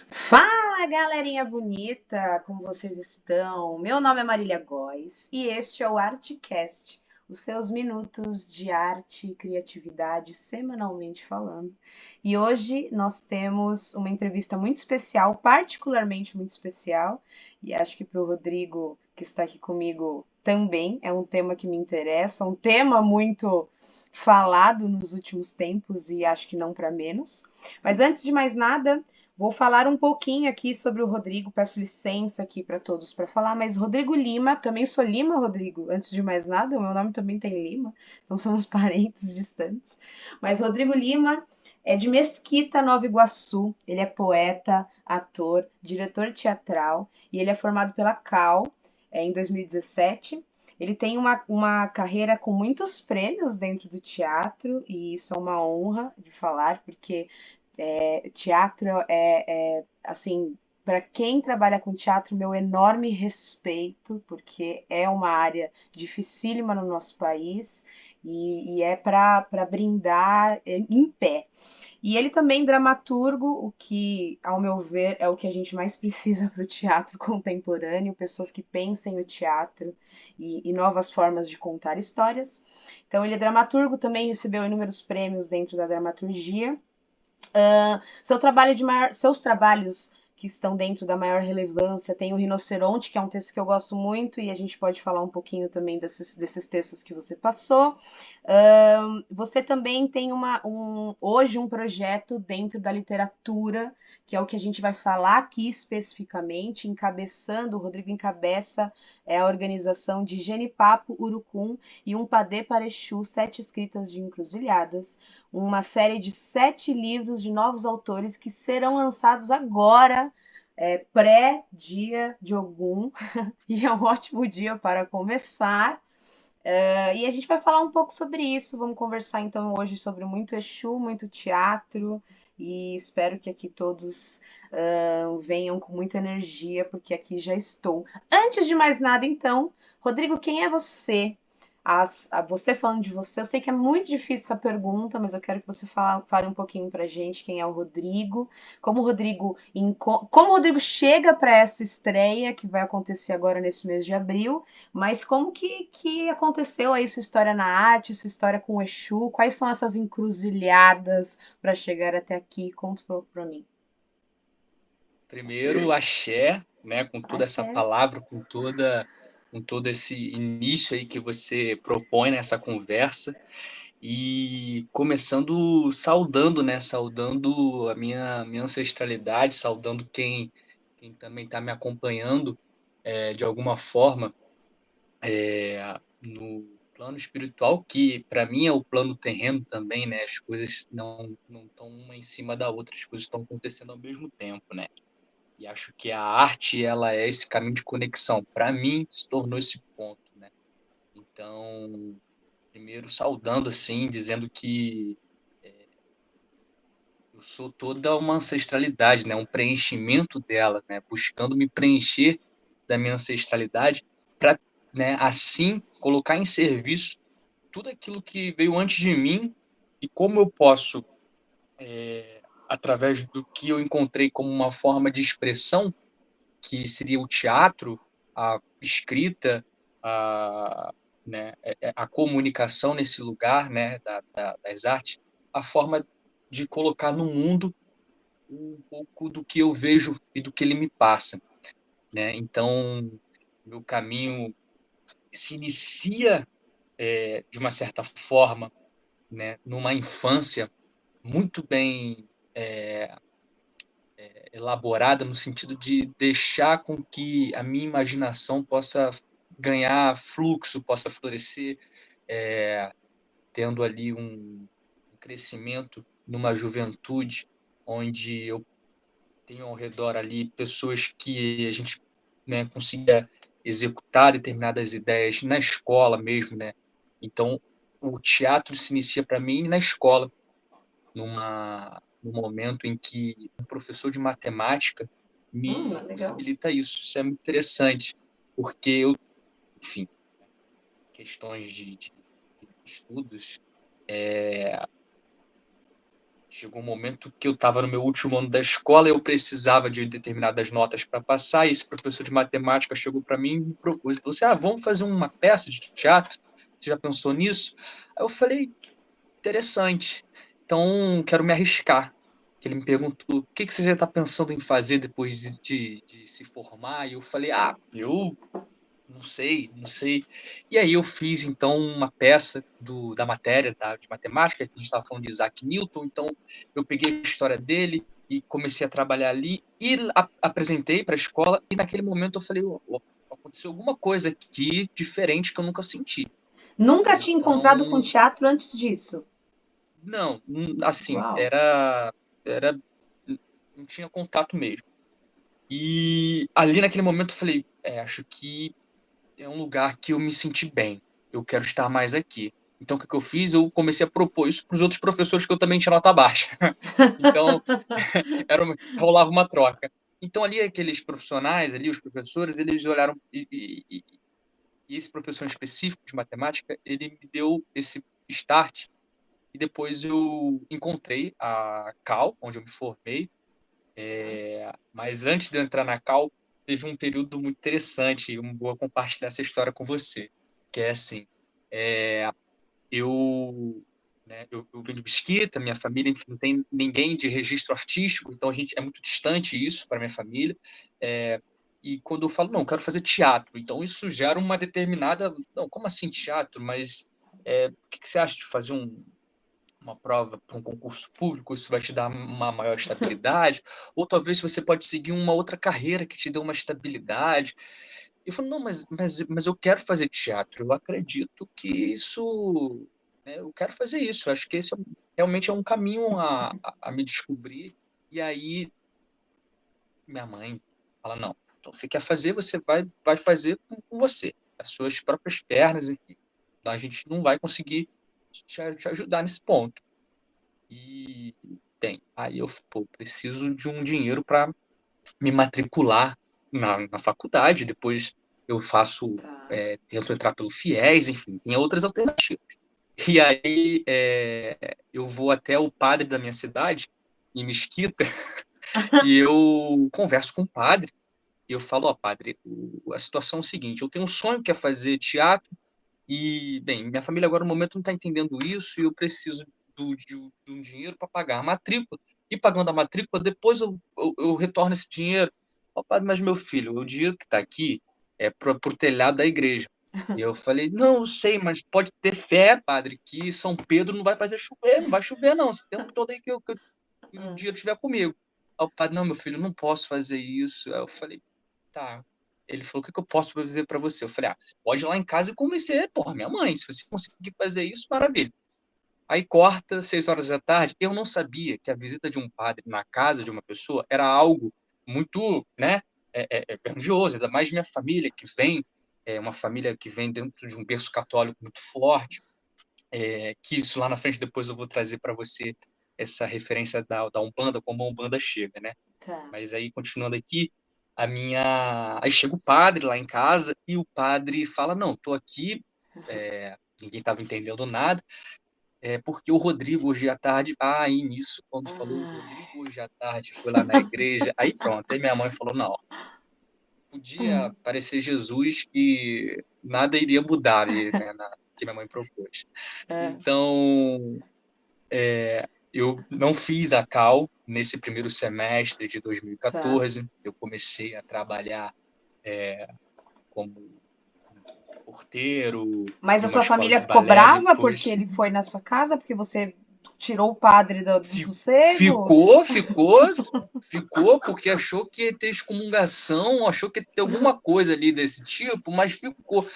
Fala, galerinha bonita! Como vocês estão? Meu nome é Marília Góes e este é o Artcast, os seus minutos de arte e criatividade semanalmente falando. E hoje nós temos uma entrevista muito especial, particularmente muito especial, e acho que para o Rodrigo, que está aqui comigo, também é um tema que me interessa, um tema muito falado nos últimos tempos e acho que não para menos. Mas antes de mais nada, vou falar um pouquinho aqui sobre o Rodrigo, peço licença aqui para todos para falar, mas Rodrigo Lima, também sou Lima, Rodrigo, antes de mais nada, o meu nome também tem Lima, então somos parentes distantes. Mas Rodrigo Lima é de Mesquita, Nova Iguaçu, ele é poeta, ator, diretor teatral e ele é formado pela CAL em 2017. Ele tem uma carreira com muitos prêmios dentro do teatro, e isso é uma honra de falar, porque teatro assim, para quem trabalha com teatro, meu enorme respeito, porque é uma área dificílima no nosso país e é para brindar em pé. E ele também dramaturgo, o que, ao meu ver, é o que a gente mais precisa para o teatro contemporâneo, pessoas que pensem o teatro e novas formas de contar histórias. Então ele é dramaturgo, também recebeu inúmeros prêmios dentro da dramaturgia. Seus trabalhos que estão dentro da maior relevância tem o Rinoceronte, que é um texto que eu gosto muito, e a gente pode falar um pouquinho também desses textos que você passou. Você também tem hoje um projeto dentro da literatura, que é o que a gente vai falar aqui especificamente, encabeçando, o Rodrigo encabeça a organização de Genipapo Urucum e um Padê Parechu, 7 escritas de encruzilhadas, uma série de 7 livros de novos autores que serão lançados agora, pré-dia de Ogum, e é um ótimo dia para começar. E a gente vai falar um pouco sobre isso. Vamos conversar então hoje sobre muito Exu, muito teatro, e espero que aqui todos venham com muita energia, porque aqui já estou. Antes de mais nada, então, Rodrigo, quem é você? Você falando de você, eu sei que é muito difícil essa pergunta, mas eu quero que você fale um pouquinho pra gente quem é o Rodrigo, como o Rodrigo chega para essa estreia que vai acontecer agora nesse mês de abril, mas como que aconteceu aí sua história na arte, sua história com o Exu? Quais são essas encruzilhadas para chegar até aqui? Conta para mim. Primeiro, axé, né, com toda essa Axé. palavra, com todo esse início aí que você propõe nessa conversa e começando saudando, né, saudando a minha ancestralidade, saudando quem também está me acompanhando de alguma forma no plano espiritual, que para mim é o plano terreno também, né? As coisas não estão uma em cima da outra, as coisas estão acontecendo ao mesmo tempo, né? E acho que a arte, ela é esse caminho de conexão. Para mim, se tornou esse ponto, né? Então, primeiro saudando assim, dizendo que eu sou toda uma ancestralidade, né? Um preenchimento dela, né? Buscando me preencher da minha ancestralidade para, né, assim colocar em serviço tudo aquilo que veio antes de mim e como eu posso, através do que eu encontrei como uma forma de expressão, que seria o teatro, a escrita, a, né, a comunicação nesse lugar, né, das artes, a forma de colocar no mundo um pouco do que eu vejo e do que ele me passa, né? Então, meu caminho se inicia de uma certa forma, né, numa infância muito bem elaborada no sentido de deixar com que a minha imaginação possa ganhar fluxo, possa florescer, é, tendo ali um crescimento numa juventude onde eu tenho ao redor ali pessoas que a gente, né, consiga executar determinadas ideias na escola mesmo, né? Então, o teatro se inicia para mim na escola, num momento em que um professor de matemática me Legal. possibilita isso. Isso é muito interessante, porque eu, enfim, questões de estudos, chegou um momento que eu estava no meu último ano da escola e eu precisava de determinadas notas para passar, e esse professor de matemática chegou para mim e me propôs, falou assim, vamos fazer uma peça de teatro? Você já pensou nisso? Aí eu falei, interessante, então quero me arriscar. Ele me perguntou, o que você já está pensando em fazer depois de se formar? E eu falei, eu não sei, não sei. E aí eu fiz, então, uma peça da matéria de matemática, que a gente estava falando de Isaac Newton, então eu peguei a história dele e comecei a trabalhar ali e apresentei para a escola, e naquele momento eu falei, aconteceu alguma coisa aqui diferente que eu nunca senti. Nunca tinha encontrado com Então, teatro antes disso? não, assim, Uau! era, não tinha contato mesmo. E ali naquele momento eu falei, acho que é um lugar que eu me senti bem. Eu quero estar mais aqui. Então, o que eu fiz? Eu comecei a propor isso para os outros professores que eu também tinha nota baixa. Então, rolava uma troca. Então, ali, aqueles profissionais, ali, os professores, eles olharam, e esse professor específico de matemática, ele me deu esse start, e depois eu encontrei a Cal, onde eu me formei, mas antes de eu entrar na Cal, teve um período muito interessante, e eu vou compartilhar essa história com você, que é assim, é, eu, eu venho de Mesquita, minha família, enfim, não tem ninguém de registro artístico, então a gente é muito distante isso para minha família, e quando eu falo, não, eu quero fazer teatro, então isso gera uma determinada, não, como assim teatro? Mas o que você acha de fazer uma prova para um concurso público, isso vai te dar uma maior estabilidade, ou talvez você pode seguir uma outra carreira que te dê uma estabilidade. Eu falo, não, mas eu quero fazer teatro, eu acredito que isso, eu quero fazer isso, eu acho que esse realmente é um caminho a me descobrir. E aí minha mãe fala, não, então você quer fazer, você vai fazer com você, as suas próprias pernas, enfim. Então, a gente não vai conseguir te ajudar nesse ponto. E, bem, aí eu preciso de um dinheiro para me matricular na faculdade, depois eu faço, Tá. tento entrar pelo FIES, enfim, tem outras alternativas. E aí eu vou até o padre da minha cidade, em Mesquita, e eu converso com o padre, e eu falo, padre, a situação é o seguinte, eu tenho um sonho que é fazer teatro, e, bem, minha família agora no momento não está entendendo isso e eu preciso de um dinheiro para pagar a matrícula. E pagando a matrícula, depois eu retorno esse dinheiro. Padre, mas meu filho, o dinheiro que está aqui é para o telhado da igreja. E eu falei, não, eu sei, mas pode ter fé, padre, que São Pedro não vai fazer chover, não vai chover não, esse tempo todo aí que o dinheiro estiver comigo. Aí o padre, não, meu filho, não posso fazer isso. Aí eu falei, tá. Ele falou, o que eu posso fazer para você? Eu falei, você pode ir lá em casa e convencer, porra, minha mãe, se você conseguir fazer isso, maravilha. Aí corta, 6 horas da tarde, eu não sabia que a visita de um padre na casa de uma pessoa era algo muito, né, grandioso, ainda mais minha família, que vem, uma família que vem dentro de um berço católico muito forte, que isso lá na frente depois eu vou trazer para você essa referência da Umbanda, como a Umbanda chega, né? Tá. Mas aí, continuando aqui, aí chega o padre lá em casa e o padre fala, não, tô aqui, ninguém estava entendendo nada, porque o Rodrigo hoje à tarde, aí nisso, quando falou o Ai. Rodrigo hoje à tarde, foi lá na igreja, aí pronto, aí minha mãe falou, não, podia aparecer Jesus que nada iria mudar, né, que minha mãe propôs. É, Então, eu não fiz a Cal nesse primeiro semestre de tá. 2014. Eu comecei a trabalhar como porteiro Mas em a uma sua escola família de ficou balé. brava porque Depois ele foi na sua casa, porque você tirou o padre do fi- sossego? ficou porque achou que ia ter excomungação, achou que ia ter alguma coisa ali desse tipo, mas ficou.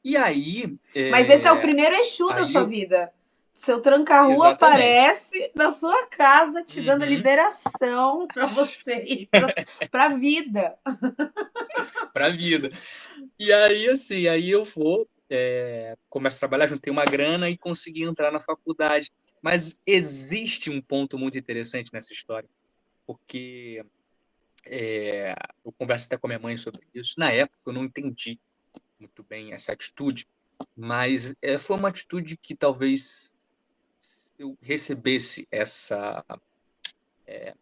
E aí, Mas esse é o primeiro Exu da aí sua eu, vida. Seu tranca-rua exatamente. aparece na sua casa te dando Uhum, liberação para você ir para a vida. pra vida. E aí, assim, aí eu vou, começo a trabalhar, juntei uma grana e consegui entrar na faculdade. Mas existe um ponto muito interessante nessa história, porque eu converso até com a minha mãe sobre isso. Na época, eu não entendi muito bem essa atitude, mas foi uma atitude que talvez eu recebesse essa,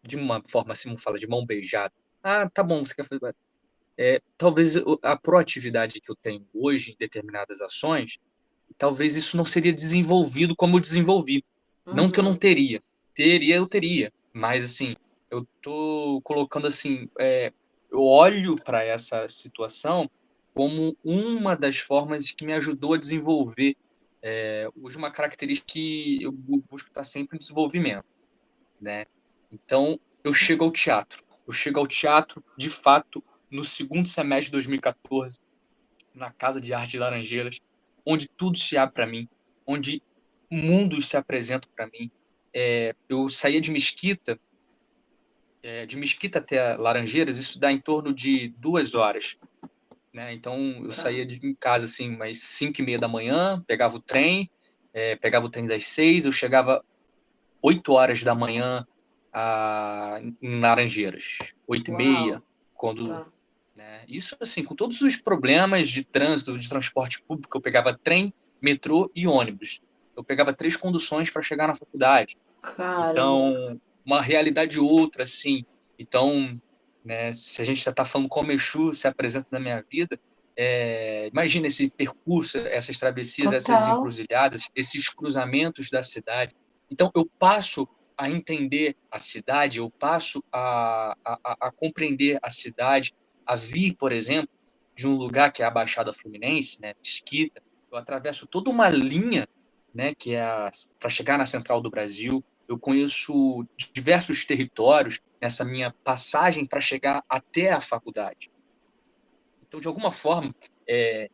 de uma forma assim, vamos falar, de mão beijada. Ah, tá bom, você quer fazer. Talvez a proatividade que eu tenho hoje em determinadas ações, talvez isso não seria desenvolvido como eu desenvolvi. Não que eu não Uhum. teria. Teria, eu teria. Mas, assim, eu tô colocando assim, eu olho para essa situação como uma das formas que me ajudou a desenvolver hoje uma característica que eu busco estar sempre em desenvolvimento, né? Então, eu chego ao teatro. Eu chego ao teatro, de fato, no segundo semestre de 2014, na Casa de Arte de Laranjeiras, onde tudo se abre para mim, onde mundos se apresentam para mim. Eu saía de Mesquita até Laranjeiras, isso dá em torno de 2 horas, né? Então, eu Tá. saía de casa assim, umas 5h30 da manhã, pegava o trem das 6, eu chegava 8 horas da manhã em Laranjeiras, 8h30, Uau. quando, Tá. né? Isso assim, com todos os problemas de trânsito, de transporte público, eu pegava trem, metrô e ônibus. Eu pegava 3 conduções para chegar na faculdade. Caramba. Então, uma realidade outra, assim. Então, né, se a gente já está falando como Exu se apresenta na minha vida, imagina esse percurso, essas travessias, essas Total. encruzilhadas, esses cruzamentos da cidade. Então, eu passo a entender a cidade, eu passo a compreender a cidade, a vir, por exemplo, de um lugar que é a Baixada Fluminense, né, Mesquita, eu atravesso toda uma linha, né, que é para chegar na Central do Brasil. Eu conheço diversos territórios nessa minha passagem para chegar até a faculdade. Então, de alguma forma, é,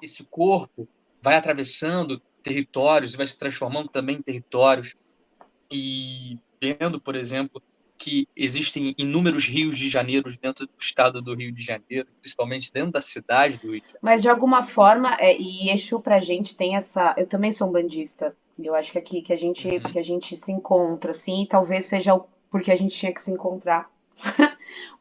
esse corpo vai atravessando territórios e vai se transformando também em territórios e vendo, por exemplo, que existem inúmeros rios de Janeiro dentro do estado do Rio de Janeiro, principalmente dentro da cidade do Rio de Mas Janeiro. de alguma forma, e Exu pra gente tem essa. Eu também sou um bandista. E eu acho que aqui Uhum, que a gente se encontra, assim, e talvez seja porque a gente tinha que se encontrar. sim.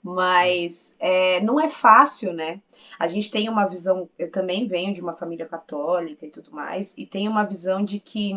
Mas não é fácil, né? A gente tem uma visão. Eu também venho de uma família católica e tudo mais, e tem uma visão de que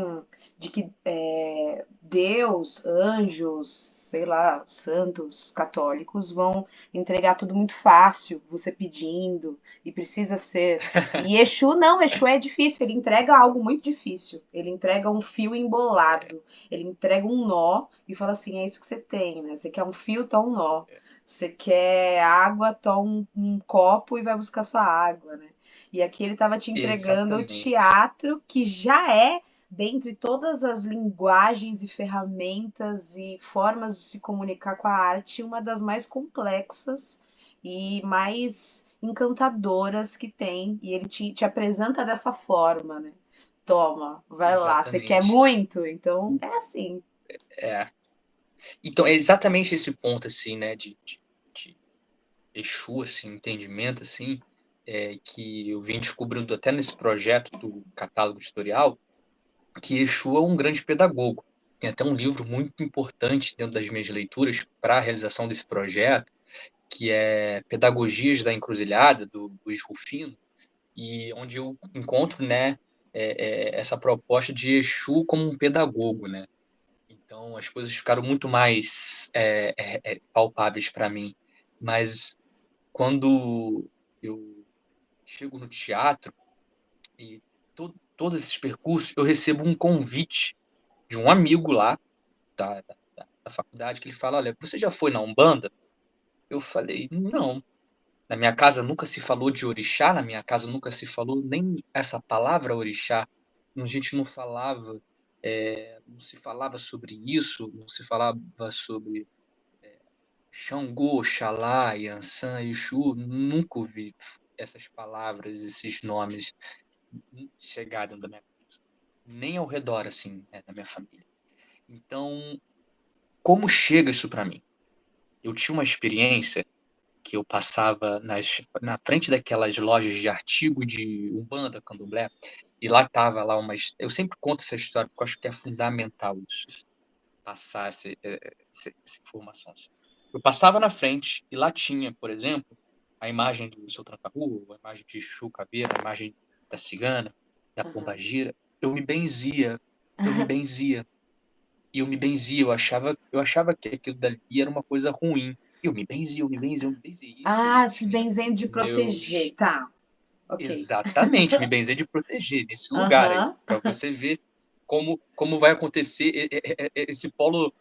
Deus, anjos, sei lá, santos católicos vão entregar tudo muito fácil, você pedindo, e precisa ser. E Exu não, Exu é difícil, ele entrega algo muito difícil. Ele entrega um fio embolado, ele entrega um nó e fala assim: é isso que você tem, né? Você quer um fio, tá um nó. Você quer água, toma um copo e vai buscar sua água, né? E aqui ele estava te entregando o Exatamente. teatro, que já é, dentre todas as linguagens e ferramentas e formas de se comunicar com a arte, uma das mais complexas e mais encantadoras que tem. E ele te apresenta dessa forma, né? Toma, vai lá. Você quer Exatamente. muito? Então é assim. É. Então, é exatamente esse ponto, assim, né, de Exu, assim, entendimento, assim, que eu vim descobrindo até nesse projeto do catálogo editorial, que Exu é um grande pedagogo. Tem até um livro muito importante dentro das minhas leituras para a realização desse projeto, que é Pedagogias da Encruzilhada, do Luiz Rufino, e onde eu encontro, né, essa proposta de Exu como um pedagogo, né? Então as coisas ficaram muito mais palpáveis para mim. Mas quando eu chego no teatro e todos esses percursos, eu recebo um convite de um amigo lá da faculdade que ele fala: Olha, você já foi na Umbanda? Eu falei: Não. Na minha casa nunca se falou de orixá, na minha casa nunca se falou nem essa palavra orixá. A gente não se falava sobre isso, não se falava sobre Xangô, Oxalá, Yansan, Exu. Nunca ouvi essas palavras, esses nomes chegarem da minha cabeça. Nem ao redor, assim, da minha família. Então, como chega isso para mim? Eu tinha uma experiência que eu passava na frente daquelas lojas de artigo de Umbanda, Candomblé, e lá tava lá umas. Eu sempre conto essa história porque eu acho que é fundamental isso, passar essa informação. Assim. Eu passava na frente e lá tinha, por exemplo, a imagem do seu Tranca-Rua, a imagem de Exu Caveira, a imagem da Cigana, da Uhum. Pombagira. Eu me benzia eu me benzia. E eu me benzia, eu achava que aquilo dali era uma coisa ruim. Eu me benzia, eu me benzia, eu me benzia. Isso eu Ah, se tinha benzendo de proteger. meus. Tá, ok. Exatamente, me benzer de proteger nesse lugar aí, Aham, para você ver como vai acontecer esse polo,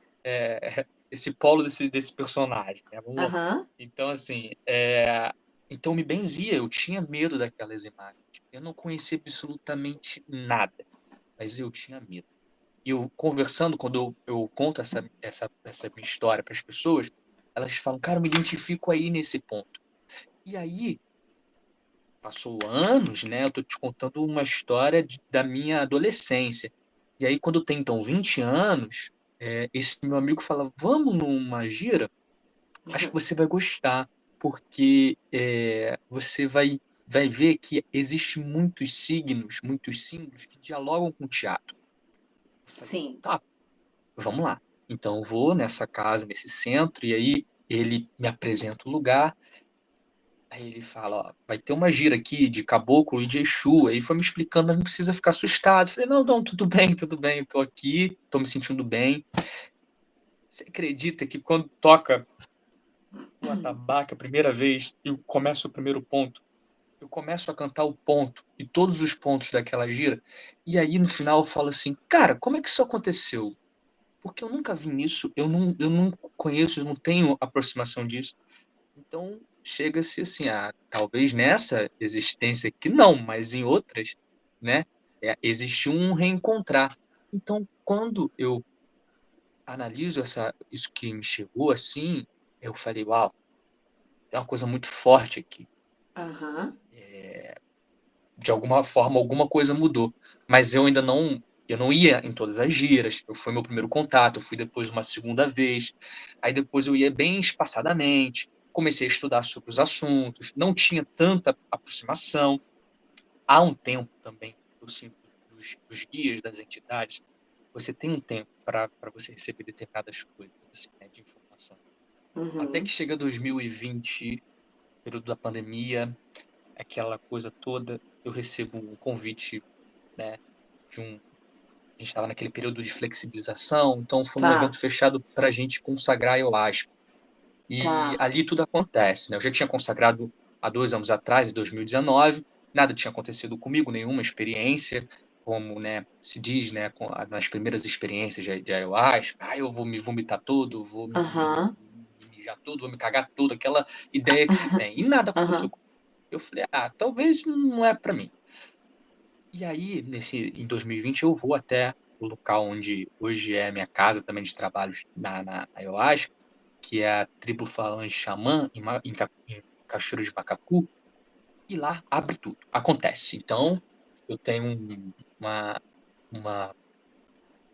esse polo desse personagem, né? Vamos lá. aham. Então, assim, então me benzia, eu tinha medo daquelas imagens. Eu não conhecia absolutamente nada, mas eu tinha medo. E eu conversando, quando eu conto essa minha história para as pessoas, elas falam, cara, eu me identifico aí nesse ponto. E aí, passou anos, né? Eu tô te contando uma história da minha adolescência. E aí, quando eu tenho, então, 20 anos, esse meu amigo fala, vamos numa gira? Acho que você vai gostar, porque você vai ver que existe muitos símbolos que dialogam com o teatro. Eu falei, Sim. tá, vamos lá. Então, eu vou nessa casa, nesse centro, e aí ele me apresenta o lugar. Aí ele fala, ó, vai ter uma gira aqui de caboclo e de Exu. Aí foi me explicando, mas não precisa ficar assustado. Eu falei, não, não, tudo bem, eu tô aqui, tô me sentindo bem. Você acredita que quando toca o atabaque a primeira vez e eu começo o primeiro ponto, eu começo a cantar o ponto e todos os pontos daquela gira, e aí no final eu falo assim, cara, como é que isso aconteceu? Porque eu nunca vi isso, eu não conheço, eu não tenho aproximação disso. Então, chega-se assim, talvez nessa existência aqui não, mas em outras, né, existe um reencontrar. Então, quando eu analiso isso que me chegou assim, eu falei, uau, é uma coisa muito forte aqui. Aham. De alguma forma, alguma coisa mudou. Mas eu não ia em todas as giras. Foi meu primeiro contato. Eu fui depois uma segunda vez. Aí depois eu ia bem espaçadamente. Comecei a estudar sobre os assuntos. Não tinha tanta aproximação. Há um tempo também, eu sinto, dos guias das entidades. Você tem um tempo para você receber determinadas coisas, assim, né, de informações. Até que Uhum. chega 2020, período da pandemia, aquela coisa toda, eu recebo um convite, né, a gente estava naquele período de flexibilização, então foi um Tá, evento fechado para a gente consagrar ayahuasca. E tá. ali tudo acontece, né? Eu já tinha consagrado há 2 anos atrás, em 2019, nada tinha acontecido comigo, nenhuma experiência, como, né, se diz, né, nas primeiras experiências de ayahuasca, eu vou me vomitar todo, vou Aham. me mijar todo, vou me cagar todo, aquela ideia que se tem. E nada aconteceu Aham. comigo. Eu falei, talvez não é para mim. E aí, em 2020, eu vou até o local onde hoje é a minha casa também de trabalhos na ayahuasca, que é a tribo Falange Xamã, em Cachoeiro de Macacu, e lá abre tudo, acontece. Então, eu tenho uma, uma,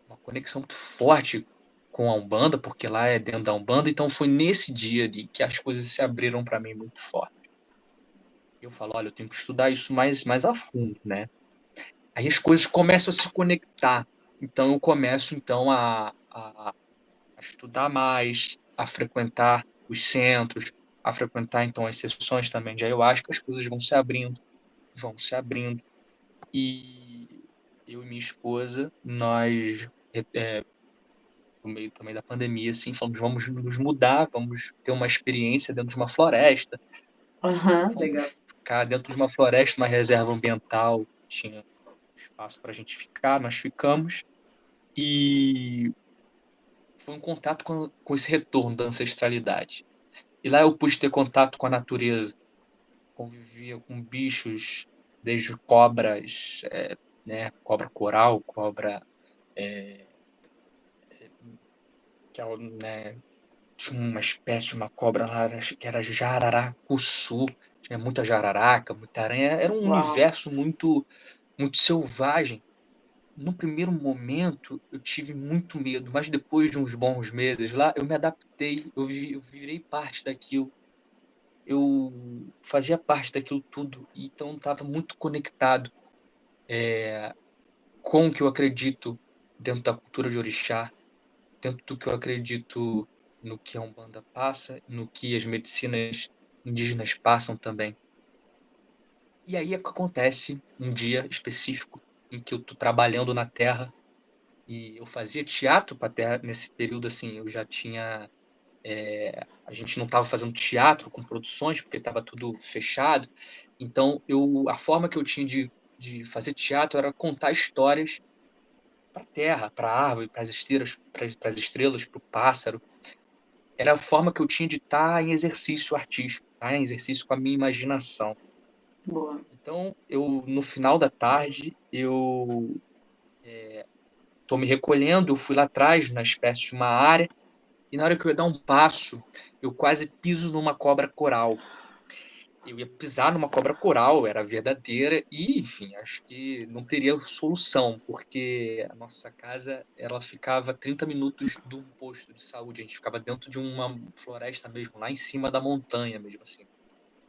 uma conexão muito forte com a Umbanda, porque lá é dentro da Umbanda, então foi nesse dia ali que as coisas se abriram para mim muito forte. Eu falo, olha, eu tenho que estudar isso mais a fundo, né? Aí as coisas começam a se conectar. Então eu começo então a estudar mais, a frequentar os centros, a frequentar então as sessões também de ayahuasca, as coisas vão se abrindo. E eu e minha esposa, nós, no meio também da pandemia, assim, falamos, vamos nos mudar, vamos ter uma experiência dentro de uma floresta, Aham, legal. vamos ficar dentro de uma floresta, uma reserva ambiental, tinha espaço para a gente ficar, nós ficamos, e foi um contato com esse retorno da ancestralidade. E lá eu pude ter contato com a natureza, convivia com bichos, desde cobras, né, cobra coral, cobra, é, que é, né, tinha uma espécie de uma cobra lá, acho que era jararacuçu, tinha muita jararaca, muita aranha, era um Uau. universo muito, muito selvagem. No primeiro momento, eu tive muito medo, mas depois de uns bons meses lá, eu me adaptei, eu virei parte daquilo. Eu fazia parte daquilo tudo, então estava muito conectado com o que eu acredito dentro da cultura de orixá, dentro do que eu acredito no que a Umbanda passa, no que as medicinas indígenas passam também. E aí é que acontece um dia específico em que eu estou trabalhando na terra E eu fazia teatro para terra nesse período, assim, eu já tinha. A gente não estava fazendo teatro com produções, porque estava tudo fechado. Então, a forma que eu tinha de fazer teatro era contar histórias para a terra, para a árvore, para as estrelas, para o pássaro. Era a forma que eu tinha de estar em exercício artístico, tá? Em exercício com a minha imaginação. Boa. Então, no final da tarde, eu estou me recolhendo, eu fui lá atrás, na espécie de uma área, e na hora que eu ia dar um passo, eu quase piso numa cobra coral. Eu ia pisar numa cobra coral, era verdadeira, e, enfim, acho que não teria solução, porque a nossa casa, ela ficava 30 minutos de um posto de saúde, a gente ficava dentro de uma floresta mesmo, lá em cima da montanha mesmo, assim,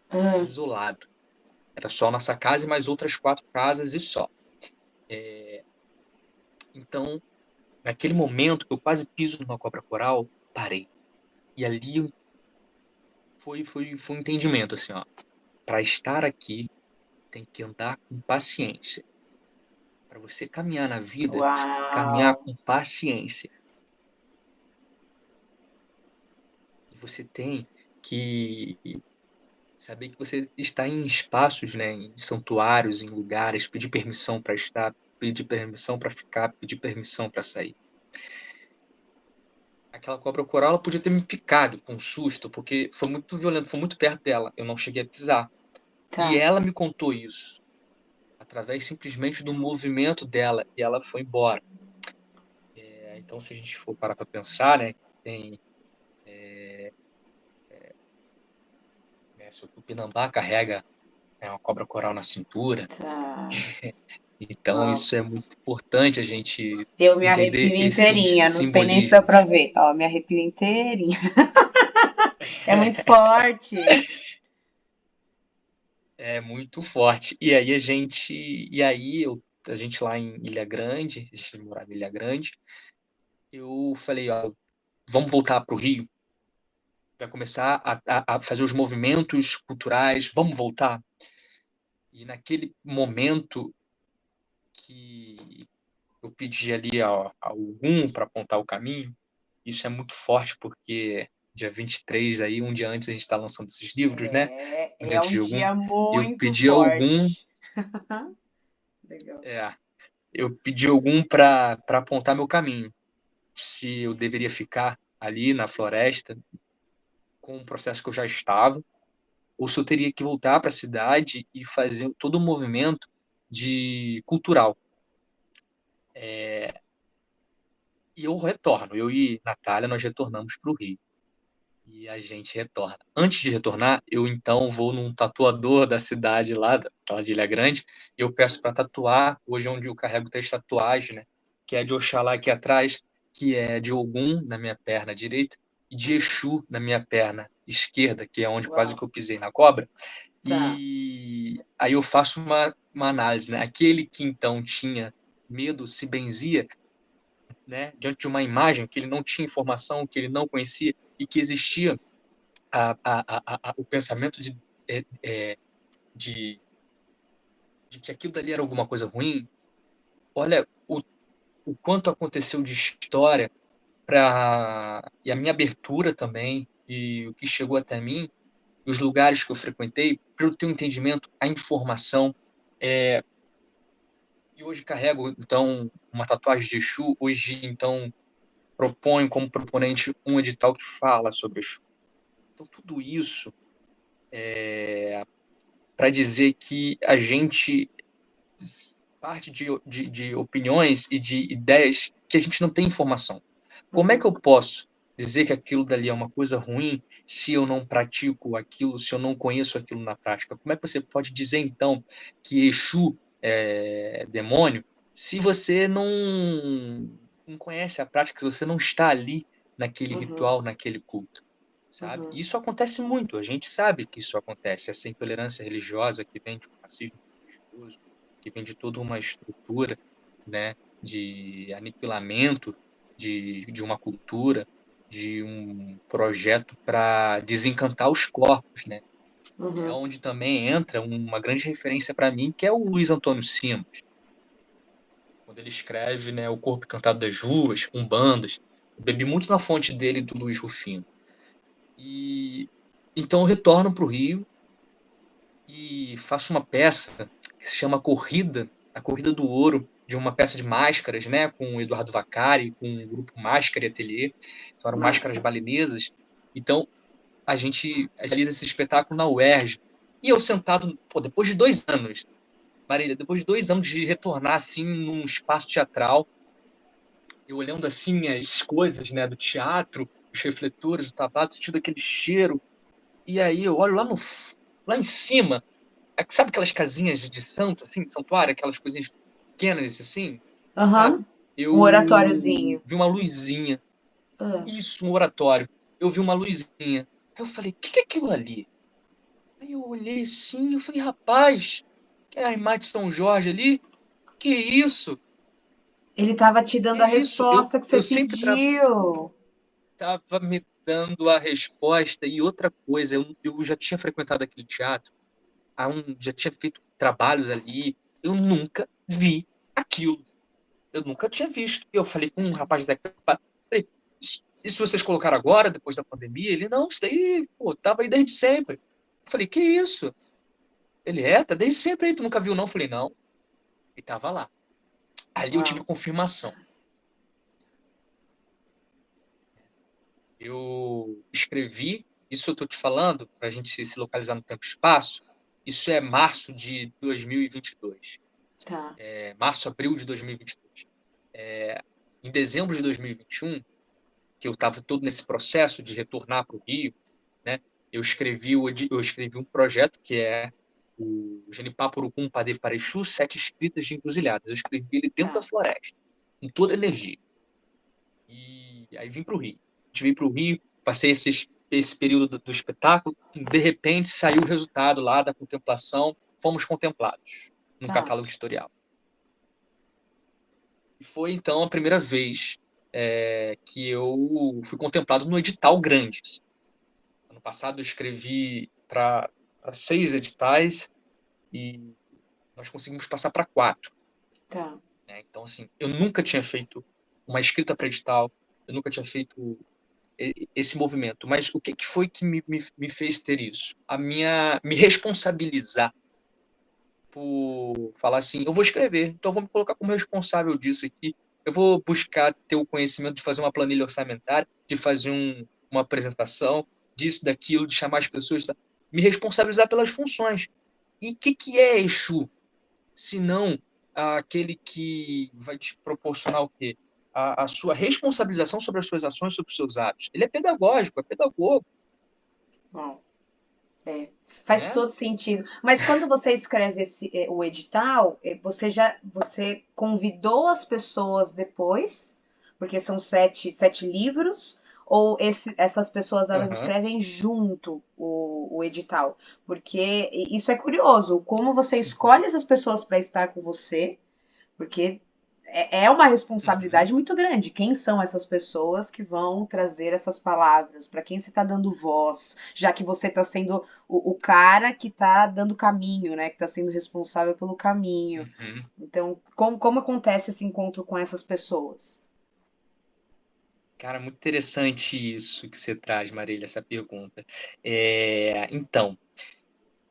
Ah, isolado. Era só nossa casa e mais outras 4 casas e só. Então, naquele momento que eu quase piso numa cobra coral, parei. E ali foi um entendimento, assim, ó. Para estar aqui, tem que andar com paciência. Para você caminhar na vida, você tem que uau. caminhar com paciência. E você tem que saber que você está em espaços, né, em santuários, em lugares, pedir permissão para estar, pedir permissão para ficar, pedir permissão para sair. Aquela cobra coral ela podia ter me picado com um susto, porque foi muito violento, foi muito perto dela. Eu não cheguei a pisar. E Tá. ela me contou isso, através simplesmente do movimento dela, e ela foi embora. Então, se a gente for parar para pensar, né, tem, se o Tupinambá carrega uma cobra coral na cintura, Tá. então Uau. isso é muito importante a gente Eu me entender arrepio esses inteirinha, não sei nem se dá simbolismos. pra ver. Ó, me arrepio inteirinha. É muito forte. É muito forte. A gente lá em Ilha Grande, a gente morava em Ilha Grande, eu falei, ó, vamos voltar para o Rio, vai começar a fazer os movimentos culturais, vamos voltar. E naquele momento que eu pedi ali a algum para apontar o caminho, isso é muito forte porque dia 23 aí, um dia antes a gente está lançando esses livros, né? Um dia É antes um de algum, dia eu muito pedi a algum, forte. Legal. é, eu pedi algum para apontar meu caminho, se eu deveria ficar ali na floresta com o processo que eu já estava, ou se eu teria que voltar para a cidade e fazer todo o movimento de cultural. E eu retorno, eu e Natália, nós retornamos para o Rio. E a gente retorna. Antes de retornar, eu então vou num tatuador da cidade lá de Ilha Grande, e eu peço para tatuar, hoje é onde eu carrego 3 tatuagens, né? Que é de Oxalá aqui atrás, que é de Ogum na minha perna direita, e de Exu na minha perna esquerda, que é onde quase Uau. que eu pisei na cobra. Tá. E aí eu faço uma análise, né? Aquele que então tinha medo se benzia, né, diante de uma imagem que ele não tinha informação, que ele não conhecia e que existia o pensamento é, é, de, de que aquilo dali era alguma coisa ruim. Olha o quanto aconteceu de história e a minha abertura também e o que chegou até mim, os lugares que eu frequentei, para eu ter um entendimento, a informação. É, e hoje carrego, então, uma tatuagem de Exu. Hoje, então, proponho como proponente um edital que fala sobre Exu. Então, tudo isso para dizer que a gente parte de opiniões e de ideias que a gente não tem informação. Como é que Uhum. eu posso dizer que aquilo dali é uma coisa ruim se eu não pratico aquilo, se eu não conheço aquilo na prática? Como é que você pode dizer, então, que Exu é demônio se você não conhece a prática, se você não está ali naquele Uhum. ritual, naquele culto? Sabe? Uhum. Isso acontece muito, a gente sabe que isso acontece, essa intolerância religiosa que vem de um racismo religioso, que vem de toda uma estrutura, né, de aniquilamento de uma cultura, de um projeto para desencantar os corpos, né? É Uhum. onde também entra uma grande referência para mim, que é o Luiz Antônio Simas. quando ele escreve, né, O Corpo Encantado das Ruas, com bandas. Eu bebi muito na fonte dele, do Luiz Rufino. E então eu retorno para o Rio e faço uma peça que se chama A Corrida do Ouro, de uma peça de máscaras, né, com o Eduardo Vaccari, com o grupo Máscara e Ateliê. Então eram máscaras Massa. balinesas. Então a gente realiza esse espetáculo na UERJ. E eu sentado, pô, depois de 2 anos, Marília, depois de 2 anos de retornar assim num espaço teatral, eu olhando assim as coisas, né, do teatro, os refletores, o tabaco, sentindo aquele cheiro, e aí eu olho lá em cima, sabe aquelas casinhas de santo, assim, de santuário, aquelas coisinhas pequenas, assim, sabe? Aham. Um Eu oratóriozinho. vi uma luzinha, Ah, isso, um oratório. Eu vi uma luzinha. Aí eu falei, o que é aquilo ali? Aí eu olhei assim, eu falei, rapaz, que é a imagem de São Jorge ali? Que isso? ele estava te Que dando a isso? resposta que você Eu sempre pediu. estava me dando a resposta. E outra coisa, eu já tinha frequentado aquele teatro, já tinha feito trabalhos ali, eu nunca vi aquilo. Eu nunca tinha visto. E eu falei com um rapaz da falei, isso vocês colocaram agora, depois da pandemia? Ele, não, isso daí, pô, tava aí desde sempre. Eu falei, que isso? Ele, tá desde sempre aí, tu nunca viu não? Eu falei, não. E tava lá. Ali eu tive Uau. confirmação. Eu escrevi, isso eu tô te falando, para a gente se localizar no tempo e espaço, isso é março de 2022. Tá. Março, abril de 2022. Em dezembro de 2021, que eu estava todo nesse processo de retornar para o Rio, né? Eu escrevi um projeto que é o Genipapo Urucum Padê Parexu, Sete Escritas de Encruzilhadas. Eu escrevi ele dentro da Tá. floresta, com toda a energia. E aí vim para o Rio. A gente veio para o Rio, passei esse período do espetáculo, de repente saiu o resultado lá da contemplação, fomos contemplados no Tá. catálogo editorial. E foi então a primeira vez que eu fui contemplado no edital grande. Ano passado eu escrevi para 6 editais e nós conseguimos passar para 4. Tá. Né? Então, assim, eu nunca tinha feito uma escrita para edital, eu nunca tinha feito esse movimento. Mas o que foi que me fez ter isso? Me responsabilizar por falar assim, eu vou escrever, então eu vou me colocar como responsável disso aqui. Eu vou buscar ter o conhecimento de fazer uma planilha orçamentária, de fazer uma apresentação, disso, daquilo, de chamar as pessoas, tá? Me responsabilizar pelas funções. E o que é Exu? Se não aquele que vai te proporcionar o quê? A sua responsabilização sobre as suas ações, sobre os seus atos. Ele é pedagógico, é pedagogo, Bom, é. Faz né? todo sentido. Mas quando você escreve o edital, você convidou as pessoas depois, porque são sete livros, ou essas pessoas elas Uhum. escrevem junto o edital? Porque isso é curioso, como você escolhe essas pessoas para estar com você, porque é uma Uhum. responsabilidade muito grande. Quem são essas pessoas que vão trazer essas palavras? Para quem você está dando voz? Já que você está sendo o cara que está dando caminho, né? Que está sendo responsável pelo caminho. Uhum. Então, como acontece esse encontro com essas pessoas? Cara, muito interessante isso que você traz, Marília, essa pergunta. Então,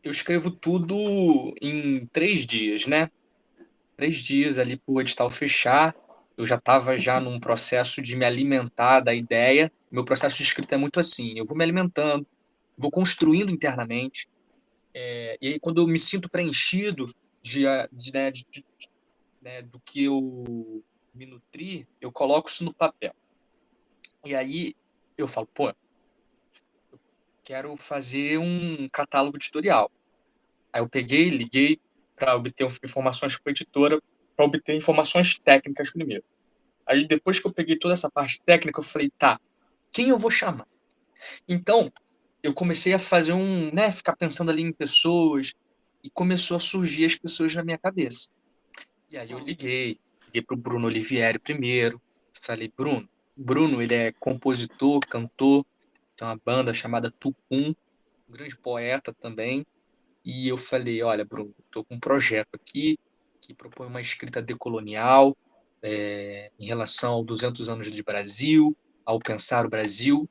eu escrevo tudo em 3 dias, né? 3 dias ali para o edital fechar. Eu já estava já num processo de me alimentar da ideia. Meu processo de escrita é muito assim: eu vou me alimentando, vou construindo internamente. E aí, quando eu me sinto preenchido né, do que eu me nutri, eu coloco isso no papel. E aí eu falo, pô, quero fazer um catálogo editorial. Aí eu peguei, liguei para obter informações para a editora, para obter informações técnicas primeiro. Aí depois que eu peguei toda essa parte técnica, eu falei, tá, quem eu vou chamar? Então, eu comecei a fazer né, ficar pensando ali em pessoas e começou a surgir as pessoas na minha cabeça. E aí eu liguei pro Bruno Olivieri primeiro, falei, Bruno, ele é compositor, cantor, tem uma banda chamada Tucum, um grande poeta também. E eu falei, olha, Bruno, estou com um projeto aqui que propõe uma escrita decolonial, em relação aos 200 anos de Brasil, ao pensar o Brasil,